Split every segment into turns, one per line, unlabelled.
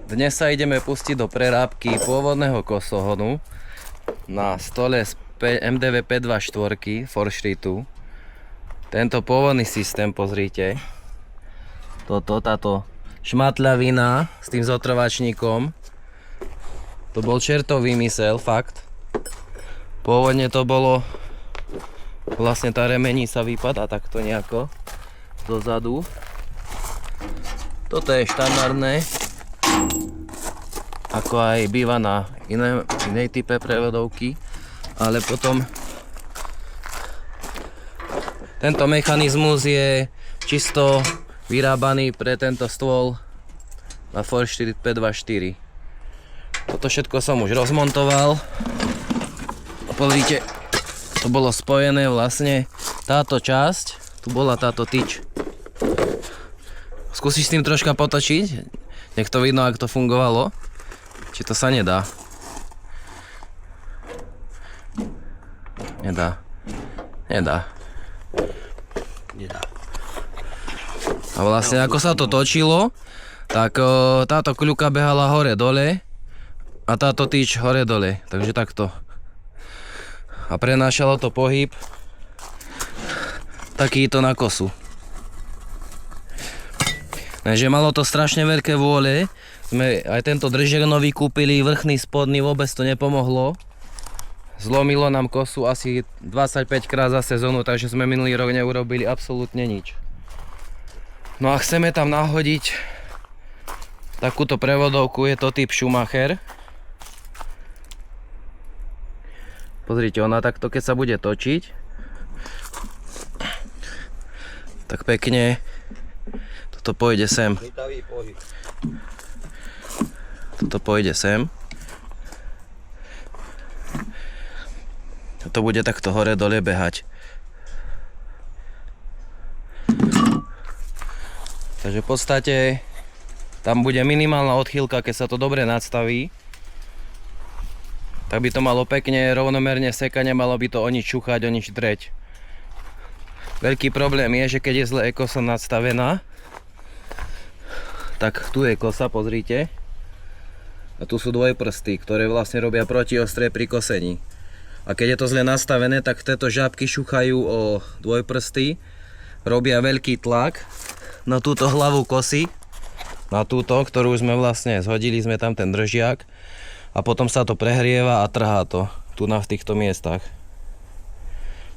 Dnes sa ideme pustiť do prerábky pôvodného kosohonu na stole z MDV 524 Forstreetu. Tento pôvodný systém, pozrite. Táto šmatľavina s tým zotrovačníkom. To bol čertov výmysel, fakt. Pôvodne to bolo, vlastne tá remenica vypadá takto nejako dozadu. Toto je štandardné, ako aj býva na inej type prevodovky, ale potom tento mechanizmus je čisto vyrábaný pre tento stôl na Forstreet 524. Toto všetko som už rozmontoval. Pozrite, to bolo spojené vlastne, táto časť, tu bola táto tyč. Skúsiš s tým troška potočiť, nech to vidno, ak to fungovalo. Či to sa nedá. Nedá. A vlastne ako sa to točilo, tak táto kľuka behala hore dole a táto tyč hore dole, takže takto. A prenášalo to pohyb takýto na kosu. Takže malo to strašne veľké vôle. Sme aj tento držiak nový kúpili, vrchný, spodný, vôbec to nepomohlo. Zlomilo nám kosu asi 25 krát za sezónu, takže sme minulý rok neurobili absolútne nič. No a chceme tam nahodiť takúto prevodovku, je to typ Schumacher. Pozrite, ona takto, keď sa bude točiť, tak pekne toto pôjde sem. Toto pôjde sem. To bude takto hore dole behať. Takže v podstate tam bude minimálna odchýlka, keď sa to dobre nadstaví. Tak by to malo pekne rovnomerne sekanie, malo by to o nič čuchať, o nič dreť. Veľký problém je, že keď je zle kosa nadstavená, tak tu je kosa, pozrite. A tu sú dvojprsty, ktoré vlastne robia protiostré pri kosení. A keď je to zle nastavené, tak tieto žábky šuchajú o dvojprsty, robia veľký tlak na túto hlavu kosy, na túto, ktorú sme vlastne zhodili sme tam ten držiak a potom sa to prehrieva a trhá to tu v týchto miestach.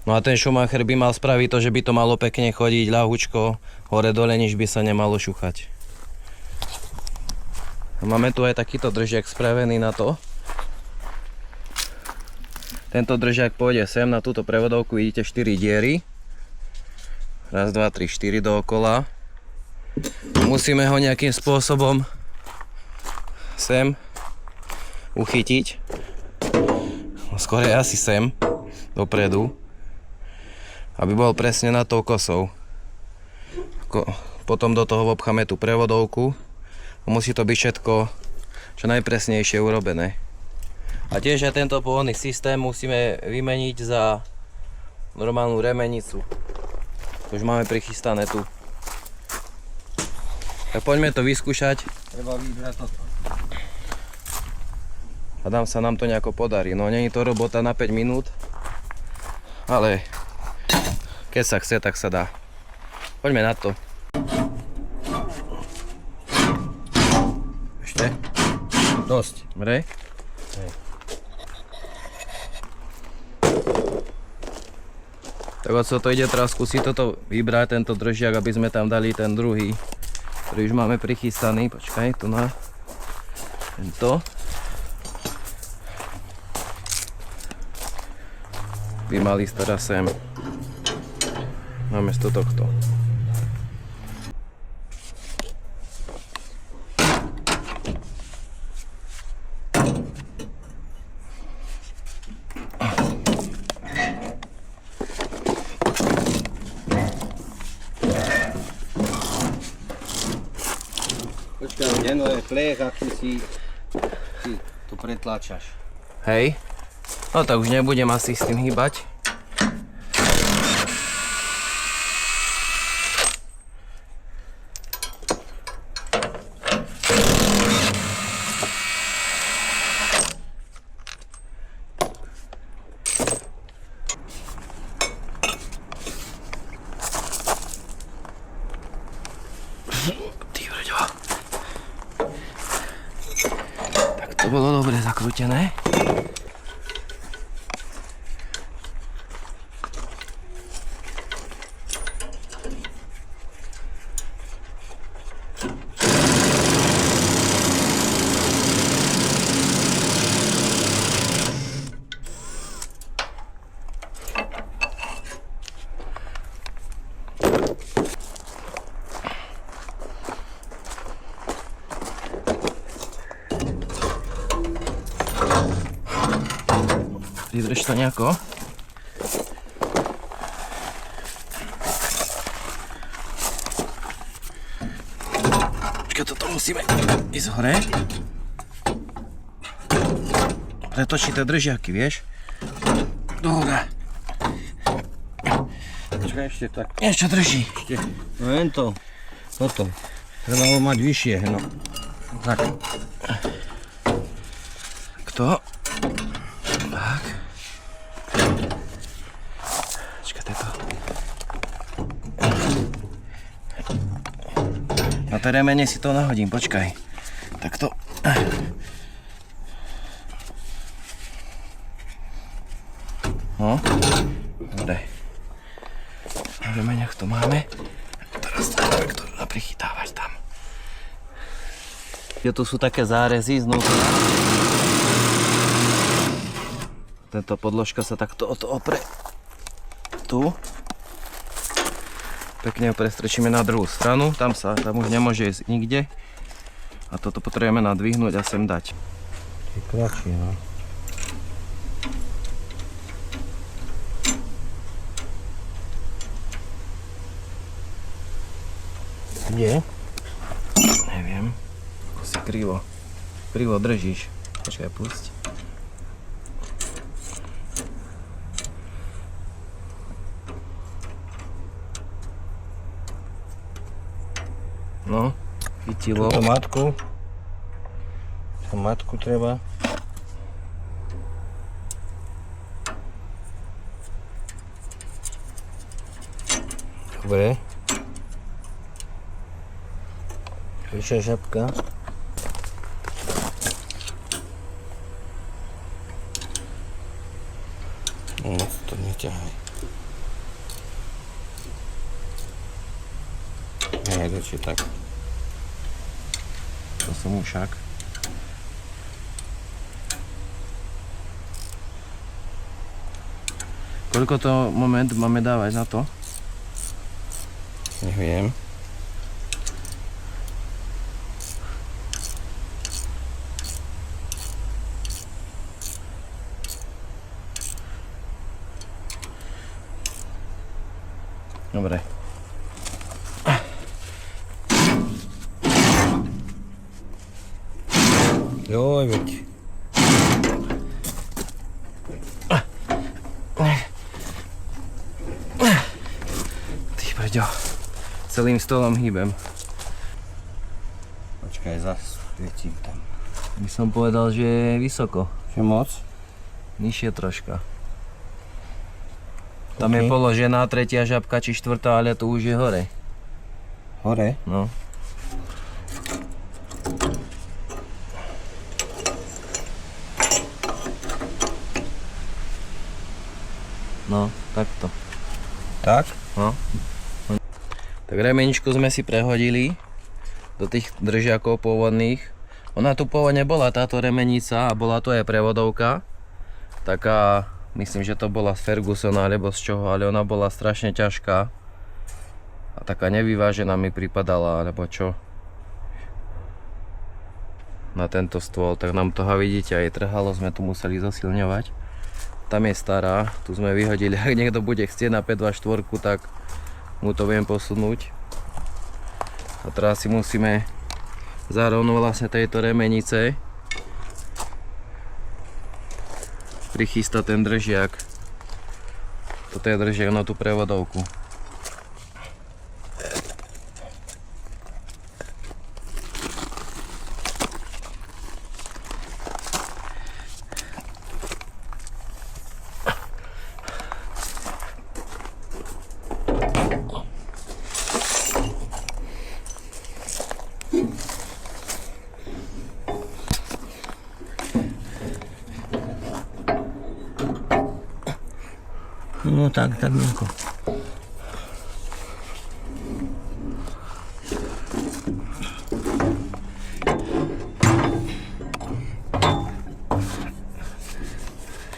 No a ten Schumacher by mal spraviť to, že by to malo pekne chodiť ľahučko hore dole, nič by sa nemalo šuchať. A máme tu aj takýto držiak spravený na to. Tento držiak pôjde sem na túto prevodovku, vidíte 4 diery. Raz, 2, 3, 4 dookola. Musíme ho nejakým spôsobom sem uchytiť. Skôr asi sem, dopredu. Aby bol presne nad tou kosou. Potom do toho obcháme tú prevodovku. Musí to byť všetko čo najpresnejšie urobené. A tiež aj tento pôvodný systém musíme vymeniť za normálnu remenicu. Už máme prichystané tu. Tak poďme to vyskúšať.
Treba vybrať toto.
Hádam sa nám to nejako podarí. No nie je to robota na 5 minút, ale keď sa chce, tak sa dá. Poďme na to. Ešte? Dosť. Dobre? Tak o co to ide teraz skúsiť toto vybrať, tento držiak, aby sme tam dali ten druhý, ktorý už máme prichystaný. Počkaj, tu na tento. By mali ísť teraz sem. Namiesto tohto.
Eno je plech, ak si to pretláčaš.
Hej. No tak už nebudem asi s tým hýbať. To bolo dobre zakrútené. Vydrž to nejako. Počkaj, toto musíme ísť hore. Pretočiť tie držiaky, vieš? Dobre.
Počkaj ešte tak.
Ešte drží.
Ešte. No jen to. Toto. Treba ho mať vyššie, no. Tak.
Kto? Tak. Počkaj, to. Na tej remene si to nahodím, počkaj. Takto. No. Dobre. Na remeňach to máme. Teraz to traktor naprichytávať tam. Tu sú také zárezy znútra. Tento podložka sa takto opre tu. Pekne ho prestrečíme na druhú stranu, tam už nemôže ísť nikde. A toto potrebujeme nadvihnúť a sem dať.
Je kratšie, no. Kde?
Neviem. Ako si krivo držíš. Počkaj, pusť. No, chytilo.
Túto matku treba. Dobre. Vyššia žabka. Moc to neťahaj. Nie, radšej tak.
To som však. Koľko to moment máme dávať na to?
Neviem.
Dobre.
Joj, veď.
Ty brďo, celým stolom hýbem.
Počkaj, zas svietím tam.
By som povedal, že je vysoko.
Čo moc?
Nižšie troška. Tam je položená tretia žabka či štvrtá, ale to už je hore.
Hore?
No. No, takto.
Tak?
No. Tak remeničku sme si prehodili do tých držiakov pôvodných. Ona tu pôvodne bola táto remenica a bola tu aj prevodovka. Taká, myslím, že to bola z Fergusona alebo z čoho, ale ona bola strašne ťažká. A taká nevyvážená mi pripadala, alebo čo. Na tento stôl, tak nám toho vidíte aj trhalo, sme tu museli zosilňovať. Tam je stará, tu sme vyhodili, ak niekto bude chcieť na 524, tak mu to viem posunúť. A teraz si musíme zárovno vlastne tejto remenice prichystať ten držiak. Toto je držiak na tú prevodovku.
No tak nejako.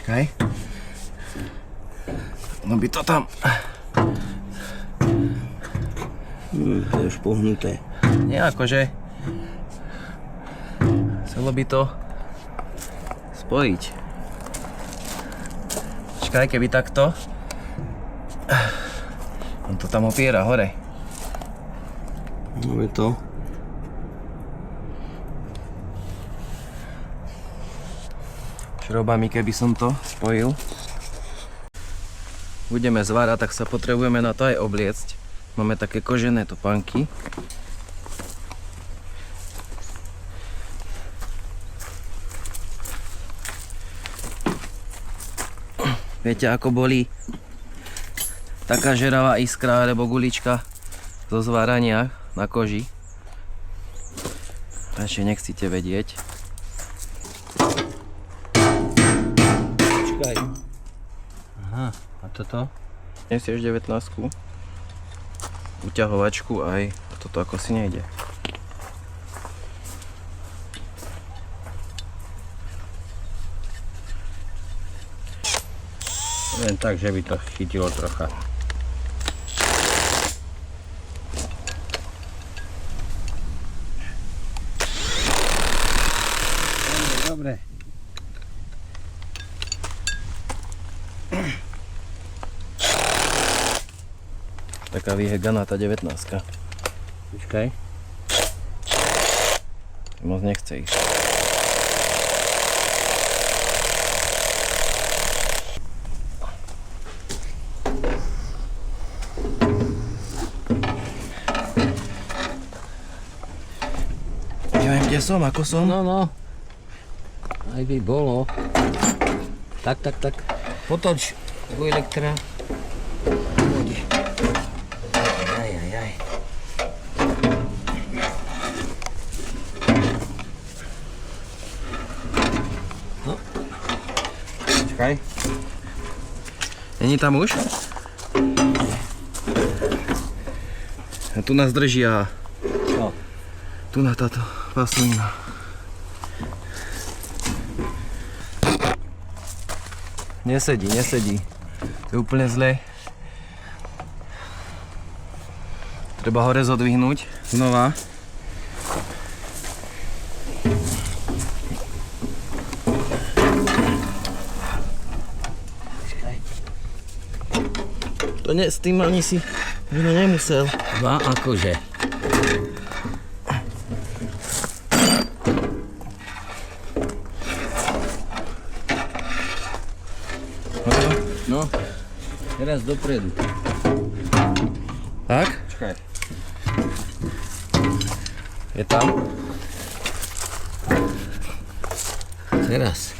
Čakaj. No by to tam.
To je už pohnuté.
Nie akože. Chcelo by to spojiť. Čakaj, keby takto. On to tam opiera hore.
No je to.
Šrobami, keby som to spojil. Budeme zvárať, tak sa potrebujeme na to aj obliecť. Máme také kožené topánky. Viete, ako boli taká žeravá iskra alebo gulička zo zvárania na koži? Radšej nechcete vedieť.
Počkaj. Aha, a toto?
Nesieš 19-ku, uťahovačku aj toto ako si nejde.
Len tak, že by to chytilo trocha. Dobre.
Taká vyheganá tá 19-ka.
Počkaj.
Moc nechce ísť. Neviem, kde som, ako som.
No. Aj by bolo. Tak. Potoč u elektra. Poď. Aj. No. Počkaj.
Není tam už? A tu nás držia.
Čo?
Tu na táto paslina. Nesedí. To je úplne zle. Treba hore zodvihnúť znova. To ne, s tým ani si nemusel.
Dva akože. No, teraz dopredu.
Tak?
Počkaj.
Je tam?
Teraz.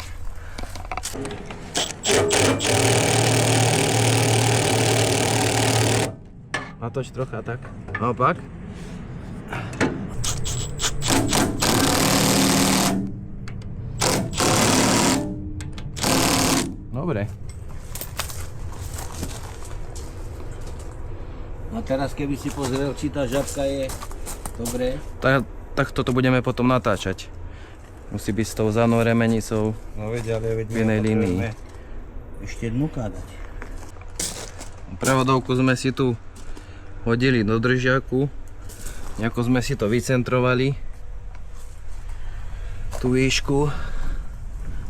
Natoč trocha, tak? Naopak? Dobre.
A teraz keby si pozrel, či tá žabka je dobre.
Tak toto budeme potom natáčať. Musí byť s tou zadnou remenicou
No veď, ale
v inej línii.
Ešte jednu kádať.
Prevodovku sme si tu hodili do držiaku. Nejako sme si to vycentrovali. Tú výšku.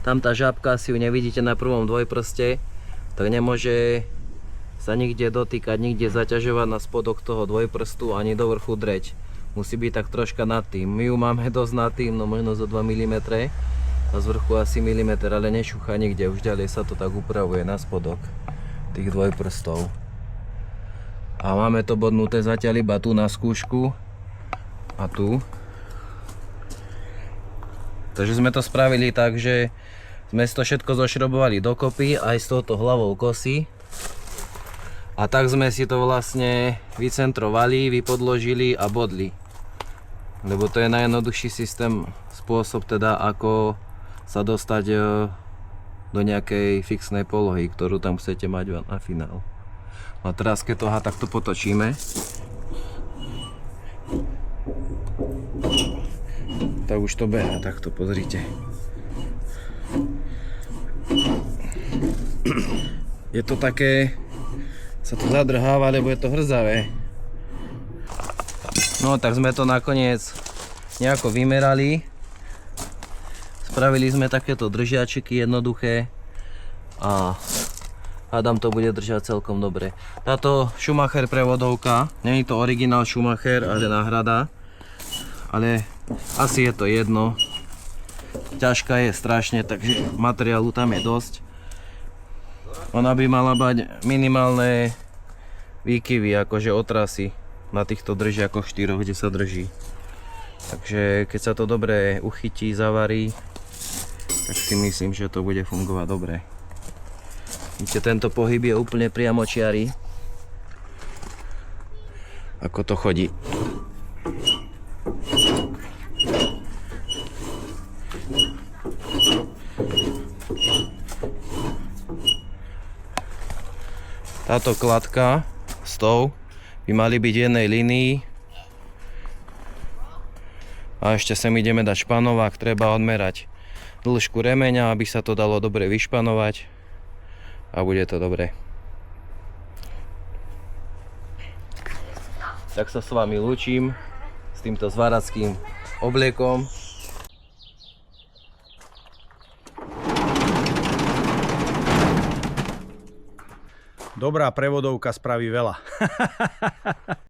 Tam tá žabka, si ju nevidíte na prvom dvojprste, tak nemôže sa nikde dotýkať, nikde zaťažovať na spodok toho dvojprstu ani do vrchu dreť. Musí byť tak troška nad tým. My ju máme dosť nad tým, no možno zo 2 mm a z vrchu asi milimeter, ale nešúcha nikde. Už ďalej sa to tak upravuje na spodok tých dvojprstov. A máme to bodnuté zatiaľ iba tu na skúšku a tu. Takže sme to spravili tak, že sme si to všetko zošrobovali dokopy aj s touto hlavou kosy. A tak sme si to vlastne vycentrovali, vypodložili a bodli. Lebo to je najjednoduchší spôsob teda, ako sa dostať do nejakej fixnej polohy, ktorú tam chcete mať na finál. A teraz keď to takto potočíme, tak už to beha, takto pozrite. Je to také, sa to zadrháva, lebo je to hrzavé. No tak sme to nakoniec nejako vymerali. Spravili sme takéto držiačiky jednoduché a hádam to bude držať celkom dobre. Táto Schumacher prevodovka, nie je to originál Schumacher, ale náhrada, ale asi je to jedno. Ťažká je strašne, takže materiálu tam je dosť. Ona by mala mať minimálne výkyvy, akože otrasy na týchto držiakoch 4, kde sa drží. Takže keď sa to dobre uchytí, zavarí, tak si myslím, že to bude fungovať dobre. Vidíte, tento pohyb je úplne priamočiary. Ako to chodí. Táto kladka s tou by mali byť v jednej línii. A ešte sem ideme dať španovák, treba odmerať dĺžku remeňa, aby sa to dalo dobre vyšpanovať. A bude to dobre. Tak sa s vami lúčim s týmto zvárackým obliekom.
Dobrá prevodovka spraví veľa.